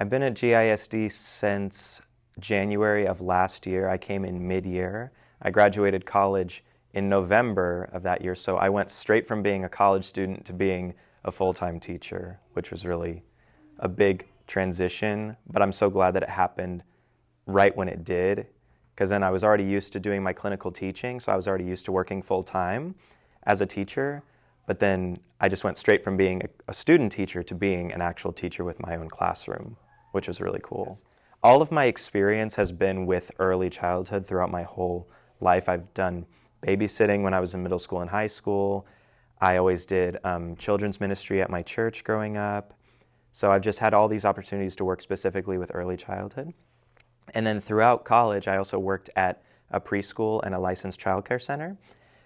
I've been at GISD since January of last year. I came in mid-year. I graduated college in November of that year, so I went straight from being a college student to being a full-time teacher, which was really a big transition, but I'm so glad that it happened right when it did, because then I was already used to doing my clinical teaching, so I was already used to working full-time as a teacher, but then I just went straight from being a student teacher to being an actual teacher with my own classroom, which was really cool. Yes. All of my experience has been with early childhood throughout my whole life. I've done babysitting when I was in middle school and high school. I always did children's ministry at my church growing up. So I've just had all these opportunities to work specifically with early childhood. And then throughout college, I also worked at a preschool and a licensed childcare center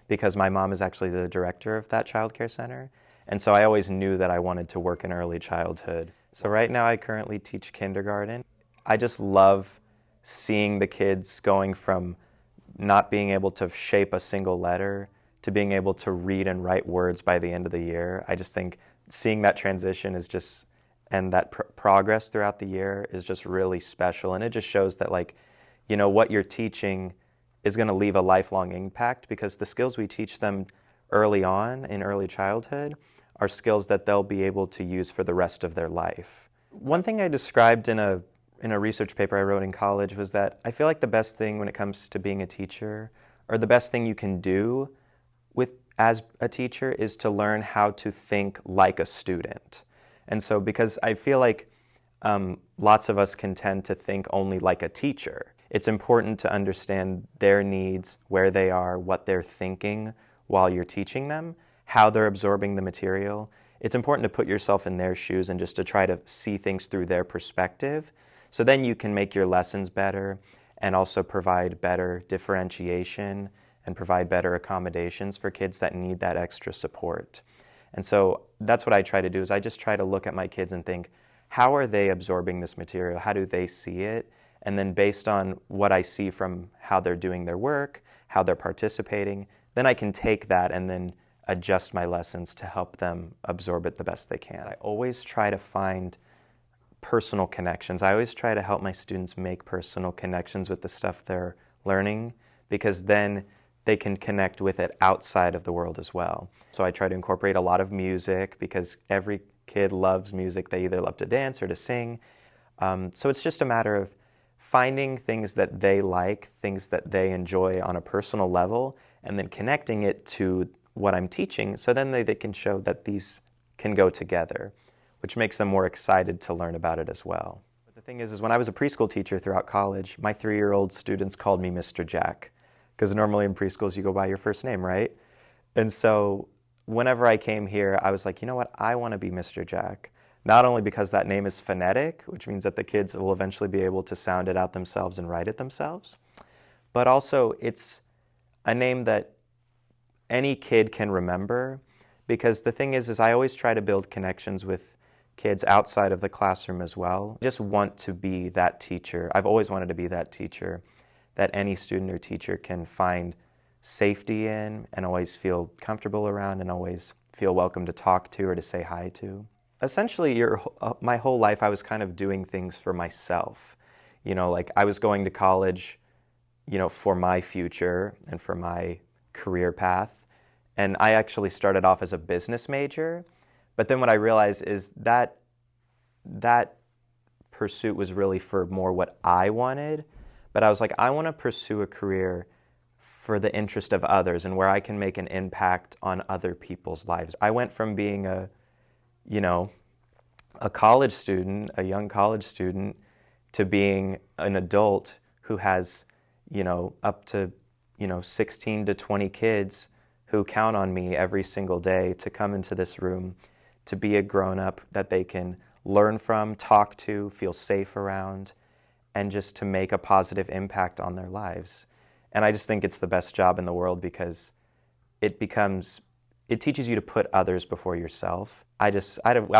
because my mom is actually the director of that childcare center. And so I always knew that I wanted to work in early childhood. So right now I currently teach kindergarten. I just love seeing the kids going from not being able to shape a single letter to being able to read and write words by the end of the year. I just think seeing that transition is just, and that progress throughout the year is just really special. And it just shows that, like, you know, what you're teaching is going to leave a lifelong impact, because the skills we teach them early on in early childhood are skills that they'll be able to use for the rest of their life. One thing I described in a research paper I wrote in college was that I feel like the best thing when it comes to being a teacher, or the best thing you can do as a teacher, is to learn how to think like a student. And so, because I feel like lots of us can tend to think only like a teacher, it's important to understand their needs, where they are, what they're thinking while you're teaching them, how they're absorbing the material. It's important to put yourself in their shoes and just to try to see things through their perspective. So then you can make your lessons better and also provide better differentiation and provide better accommodations for kids that need that extra support. And so that's what I try to do, is I just try to look at my kids and think, how are they absorbing this material? How do they see it? And then based on what I see from how they're doing their work, how they're participating, then I can take that and then adjust my lessons to help them absorb it the best they can. I always try to find personal connections. I always try to help my students make personal connections with the stuff they're learning, because then they can connect with it outside of the world as well. So I try to incorporate a lot of music, because every kid loves music. They either love to dance or to sing. So it's just a matter of finding things that they like, things that they enjoy on a personal level, and then connecting it to what I'm teaching, so then they can show that these can go together, which makes them more excited to learn about it as well. But the thing is when I was a preschool teacher throughout college, my 3-year-old students called me Mr. Jack, because normally in preschools you go by your first name, right? And so whenever I came here, I was like, you know what, I want to be Mr. Jack. Not only because that name is phonetic, which means that the kids will eventually be able to sound it out themselves and write it themselves, but also it's a name that any kid can remember, because the thing is I always try to build connections with kids outside of the classroom as well. I just want to be that teacher. I've always wanted to be that teacher that any student or teacher can find safety in and always feel comfortable around and always feel welcome to talk to or to say hi to. Essentially, my whole life I was kind of doing things for myself. You know, like I was going to college, you know, for my future and for my career path. And I actually started off as a business major. But then what I realized is that pursuit was really for more what I wanted. But I was like, I want to pursue a career for the interest of others and where I can make an impact on other people's lives. I went from being a college student, a young college student, to being an adult who has, up to, 16 to 20 kids who count on me every single day to come into this room, to be a grown-up that they can learn from, talk to, feel safe around, and just to make a positive impact on their lives. And I just think it's the best job in the world, because it teaches you to put others before yourself. I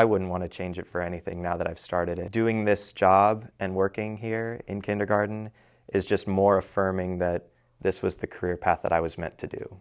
wouldn't want to change it for anything now that I've started it. Doing this job and working here in kindergarten is just more affirming that this was the career path that I was meant to do.